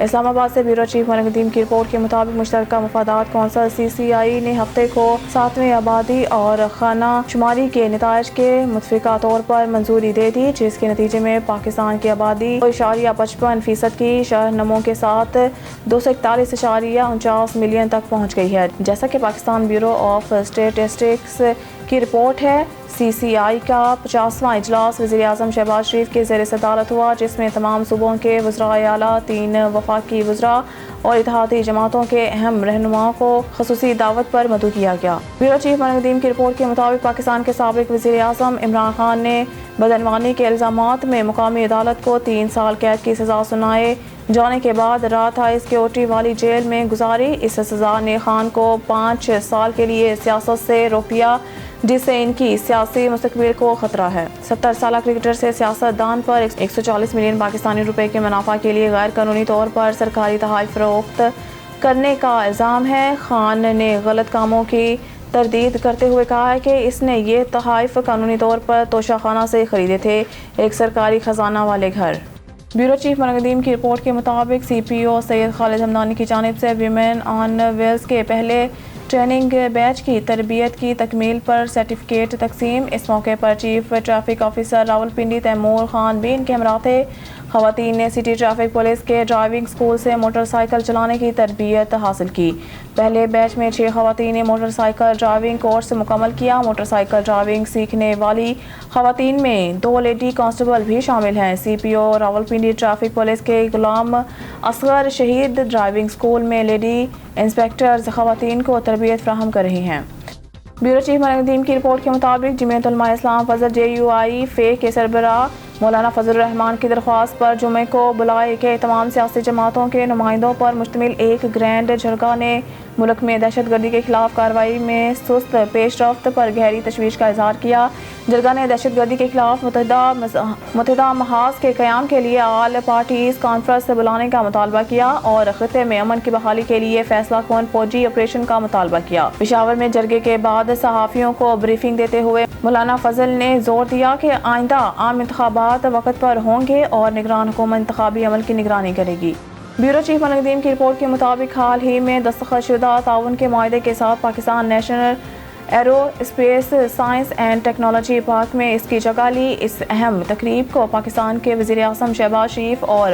اسلام آباد سے bureau chief منقدین کی رپورٹ کے مطابق مشترکہ مفادات کونسل CCI نے ہفتے کو 7ویں آبادی اور خانہ شماری کے نتائج کے متفقہ طور پر منظوری دے دی، جس کے نتیجے میں پاکستان کی آبادی 2.55% کی شرح نمو کے ساتھ 241.49 ملین تک پہنچ گئی ہے۔ جیسا کہ پاکستان بیورو آف اسٹیٹسٹکس کی رپورٹ ہے، CCI کا 50واں اجلاس وزیر اعظم شہباز شریف کے زیر صدارت ہوا، جس میں تمام صوبوں کے وزرائے اعلیٰ، 3 وفاقی وزراء اور اتحادی جماعتوں کے اہم رہنماؤں کو خصوصی دعوت پر مدعو کیا گیا۔ بیورو چیف منقدین کی رپورٹ کے مطابق پاکستان کے سابق وزیر اعظم عمران خان نے بدعنوانی کے الزامات میں مقامی عدالت کو 3 سال قید کی سزا سنائے جانے کے بعد رات ہائی سیکیورٹی والی جیل میں گزاری۔ اس سزا نے خان کو 5 سال کے لیے سیاست سے روک دیا، جس سے ان کی سیاسی مستقبل کو خطرہ ہے۔ 70 سالہ کرکٹر سے سیاست دان پر 140 ملین پاکستانی روپے کے منافع کے لیے غیر قانونی طور پر سرکاری تحائف فروخت کرنے کا الزام ہے۔ خان نے غلط کاموں کی تردید کرتے ہوئے کہا ہے کہ اس نے یہ تحائف قانونی طور پر توشہ خانہ سے خریدے تھے، ایک سرکاری خزانہ والے گھر۔ بیورو چیف منقدین کی رپورٹ کے مطابق CPO سید خالد ہمدانی کی جانب سے ویمن آن ویلز کے پہلے ٹریننگ بیچ کی تربیت کی تکمیل پر سرٹیفکیٹ تقسیم۔ اس موقع پر chief traffic officer Rawalpindi Taimur Khan بھی ان کے ہمراہ تھے۔ خواتین نے سٹی ٹریفک پولیس کے ڈرائیونگ اسکول سے موٹر سائیکل چلانے کی تربیت حاصل کی۔ پہلے بیچ میں 6 خواتین نے موٹر سائیکل ڈرائیونگ کورس مکمل کیا۔ موٹر سائیکل ڈرائیونگ سیکھنے والی خواتین میں 2 لیڈی کانسٹیبل بھی شامل ہیں۔ CPO راولپنڈی ٹریفک پولیس کے غلام اصغر شہید ڈرائیونگ اسکول میں لیڈی انسپیکٹرز خواتین کو تربیت فراہم کر رہی ہیں۔ بیورو چیف منقدین کی رپورٹ کے مطابق جمعیت علماء اسلام فضل JUI فے کے سربراہ مولانا فضل الرحمان کی درخواست پر جمعے کو بلائے کہ تمام سیاسی جماعتوں کے نمائندوں پر مشتمل ایک گرینڈ جرگہ نے ملک میں دہشت گردی کے خلاف کارروائی میں سست پیش رفت پر گہری تشویش کا اظہار کیا۔ جرگہ نے دہشت گردی کے خلاف متحدہ محاذ کے قیام کے لیے آل پارٹیز کانفرنس بلانے کا مطالبہ کیا اور خطے میں امن کی بحالی کے لیے فیصلہ کن فوجی آپریشن کا مطالبہ کیا۔ پشاور میں جرگے کے بعد صحافیوں کو بریفنگ دیتے ہوئے مولانا فضل نے زور دیا کہ آئندہ عام انتخابات وقت پر ہوں گے اور نگران حکومت انتخابی عمل کی نگرانی کرے گی۔ بیورو چیف منقدین کی رپورٹ کے مطابق حال ہی میں دستخط شدہ تعاون کے معاہدے کے ساتھ Pakistan national arrow space science and technology park میں اس کی جگہ لی۔ اس اہم تقریب کو پاکستان کے وزیر اعظم شہباز شریف اور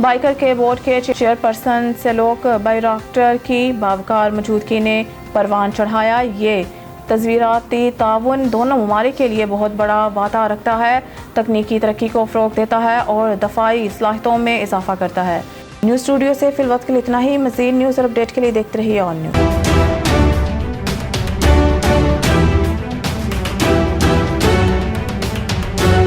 بائیکر کے بورڈ کے چیئرپرسن سلوک بائیراکٹر کی باوقار موجودگی نے پروان چڑھایا۔ یہ تصویراتی تعاون دونوں ممالک کے لیے بہت بڑا وعدہ رکھتا ہے، تکنیکی ترقی کو فروغ دیتا ہے اور دفاعی صلاحیتوں میں اضافہ کرتا ہے۔ نیوز اسٹوڈیو سے فی الوقت کے لیے اتنا ہی۔ مزید نیوز اور اپڈیٹ کے لیے دیکھتے رہیے آن نیوز۔